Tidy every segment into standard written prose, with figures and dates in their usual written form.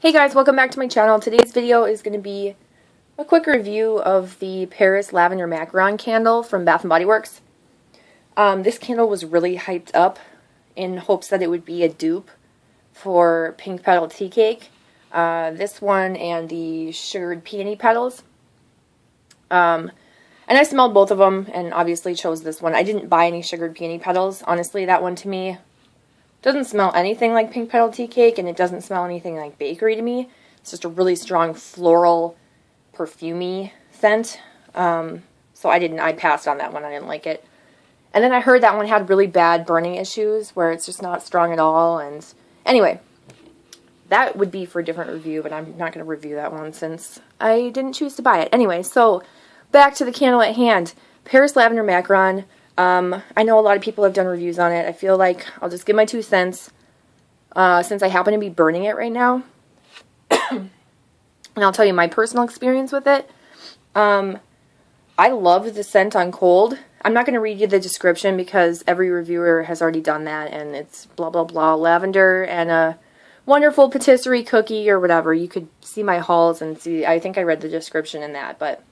Hey guys, welcome back to my channel. Today's video is going to be a quick review of the Paris Lavender Macaron candle from Bath & Body Works. This candle was really hyped up in hopes that it would be a dupe for Pink Petal Tea Cake. This one and the Sugared Peony Petals. And I smelled both of them and obviously chose this one. I didn't buy any Sugared Peony Petals. Honestly, that one to me doesn't smell anything like Pink Petal Tea Cake, and it doesn't smell anything like bakery to me. It's just a really strong floral, perfumey scent. So I passed on that one. I didn't like it. And then I heard that one had really bad burning issues where it's just not strong at all. And anyway, that would be for a different review, but I'm not going to review that one since I didn't choose to buy it. Anyway, so back to the candle at hand. Paris Lavender Macaron. I know a lot of people have done reviews on it. I feel like I'll just give my 2 cents since I happen to be burning it right now. And I'll tell you my personal experience with it. I love the scent on cold. I'm not going to read you the description because every reviewer has already done that, and it's blah blah blah lavender and a wonderful patisserie cookie or whatever. You could see my hauls and see, I think I read the description in that, but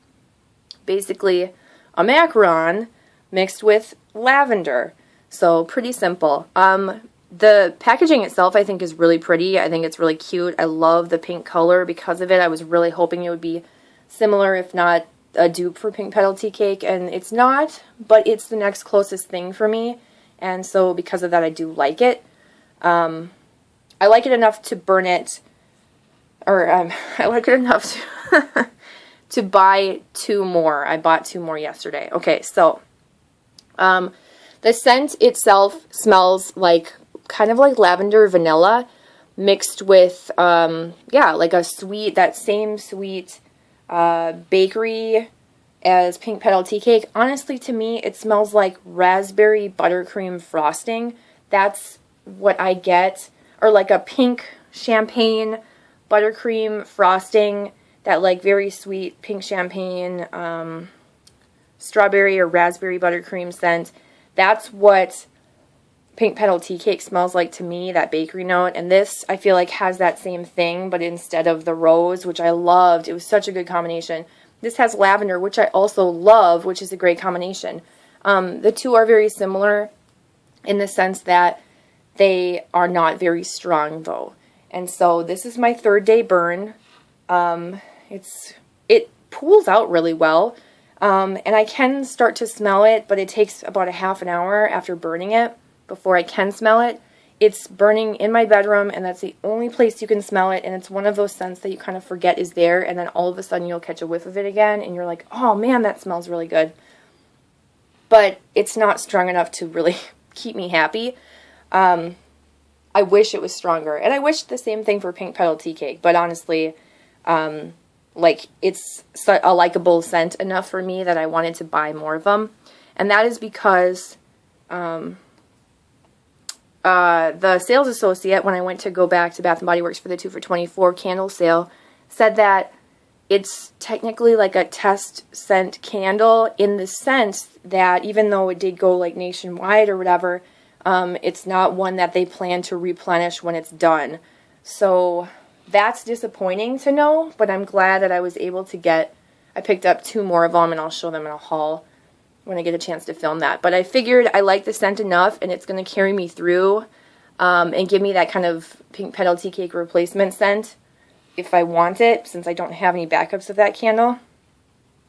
basically a macaron mixed with lavender. So pretty simple. The packaging itself I think is really pretty. I think it's really cute. I love the pink color because of it. I was really hoping it would be similar, if not a dupe for Pink Petal Tea Cake, and it's not, but it's the next closest thing for me, and so because of that I do like it. I like it enough to burn it, or I like it enough to, to buy 2 more. I bought 2 more yesterday. Okay, so the scent itself smells like kind of like lavender vanilla mixed with yeah, like a sweet, that same sweet bakery as Pink Petal Tea Cake. Honestly, to me it smells like raspberry buttercream frosting. That's what I get, or like a pink champagne buttercream frosting, that like very sweet pink champagne strawberry or raspberry buttercream scent. That's what Pink Petal Tea Cake smells like to me, that bakery note. And this, I feel like, has that same thing, but instead of the rose, which I loved, it was such a good combination. This has lavender, which I also love, which is a great combination. The two are very similar in the sense that they are not very strong, though. And so this is my 3rd day burn. It pools out really well. And I can start to smell it, but it takes about a half an hour after burning it before I can smell it. It's burning in my bedroom, and that's the only place you can smell it, and it's one of those scents that you kind of forget is there, and then all of a sudden you'll catch a whiff of it again, and you're like, oh man, that smells really good. But it's not strong enough to really keep me happy. I wish it was stronger, and I wish the same thing for Pink Petal Tea Cake, but honestly, like, it's a likable scent enough for me that I wanted to buy more of them. And that is because the sales associate, when I went to go back to Bath & Body Works for the 2 for $24 candle sale, said that it's technically like a test scent candle in the sense that even though it did go like nationwide or whatever, it's not one that they plan to replenish when it's done. So that's disappointing to know, but I'm glad that I was able to get, I picked up 2 more of them, and I'll show them in a haul when I get a chance to film that. But I figured I like the scent enough, and it's going to carry me through and give me that kind of Pink Petal Tea Cake replacement scent if I want it, since I don't have any backups of that candle.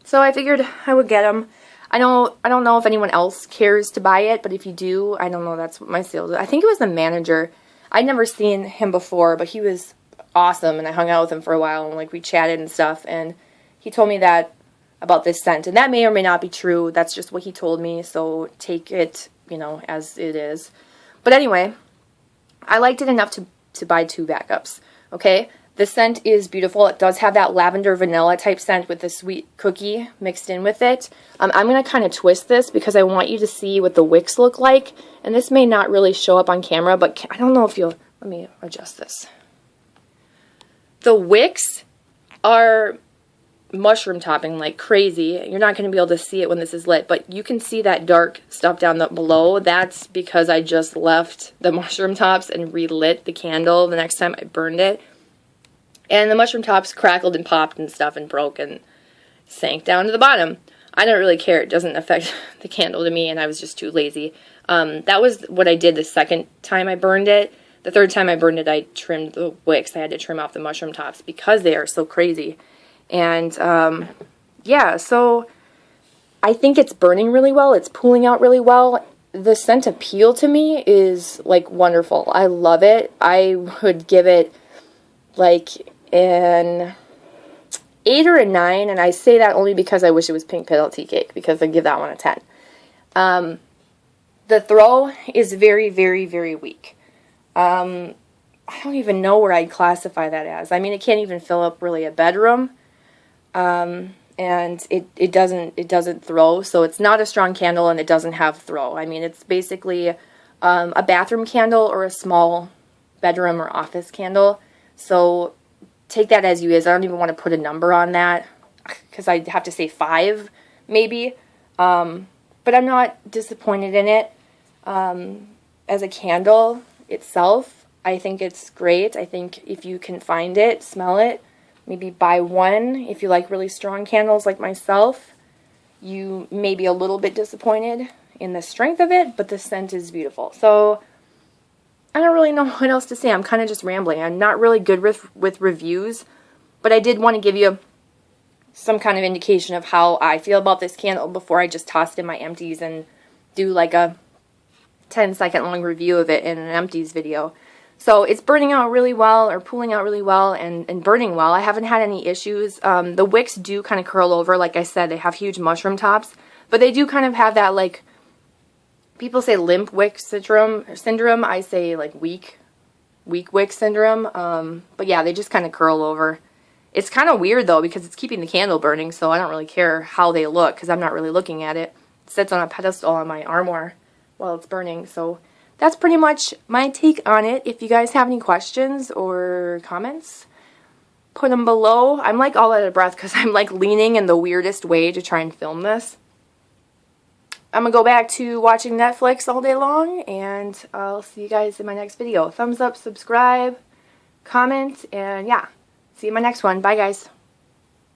So I figured I would get them. I don't know if anyone else cares to buy it, but if you do, I don't know, that's what my sales, I think it was the manager. I'd never seen him before, but he was awesome, and I hung out with him for a while, and like we chatted and stuff, and he told me that about this scent, and that may or may not be true. That's just what he told me, so take it, you know, as it is. But anyway, I liked it enough to buy 2 backups. Okay, the scent is beautiful. It does have that lavender vanilla type scent with the sweet cookie mixed in with it. I'm going to kind of twist this because I want you to see what the wicks look like, and this may not really show up on camera, but I don't know if you'll, let me adjust this. The wicks are mushroom topping like crazy. You're not going to be able to see it when this is lit, but you can see that dark stuff down below. That's because I just left the mushroom tops and relit the candle the next time I burned it. And the mushroom tops crackled and popped and stuff and broke and sank down to the bottom. I don't really care. It doesn't affect the candle to me, and I was just too lazy. That was what I did the second time I burned it. The third time I burned it, I trimmed the wicks. I had to trim off the mushroom tops because they are so crazy. And, yeah, so I think it's burning really well. It's pooling out really well. The scent appeal to me is, like, wonderful. I love it. I would give it, like, an 8 or a 9, and I say that only because I wish it was pink petal tea cake, because I give that one a 10. The throw is very, very, very weak. I don't even know where I'd classify that as. I mean, it can't even fill up really a bedroom, and it doesn't throw, so it's not a strong candle, and it doesn't have throw. I mean, it's basically a bathroom candle or a small bedroom or office candle, so take that as you is. I don't even want to put a number on that, because I'd have to say 5, maybe, but I'm not disappointed in it. As a candle itself, I think it's great. I think if you can find it, smell it, maybe buy one. If you like really strong candles like myself, you may be a little bit disappointed in the strength of it, but the scent is beautiful. So I don't really know what else to say. I'm kind of just rambling. I'm not really good with reviews, but I did want to give you some kind of indication of how I feel about this candle before I just toss it in my empties and do like a 10-second long review of it in an empties video. So it's burning out really well, or pooling out really well, and burning well. I haven't had any issues. The wicks do kind of curl over. Like I said, they have huge mushroom tops, but they do kind of have that, like, people say limp wick syndrome. I say like weak wick syndrome. But yeah, they just kind of curl over. It's kind of weird though, because it's keeping the candle burning, so I don't really care how they look, because I'm not really looking at it. It sits on a pedestal on my armoire while it's burning. So that's pretty much my take on it. If you guys have any questions or comments, put them below. I'm like all out of breath because I'm like leaning in the weirdest way to try and film this. I'm going to go back to watching Netflix all day long, and I'll see you guys in my next video. Thumbs up, subscribe, comment, and yeah. See you in my next one. Bye, guys.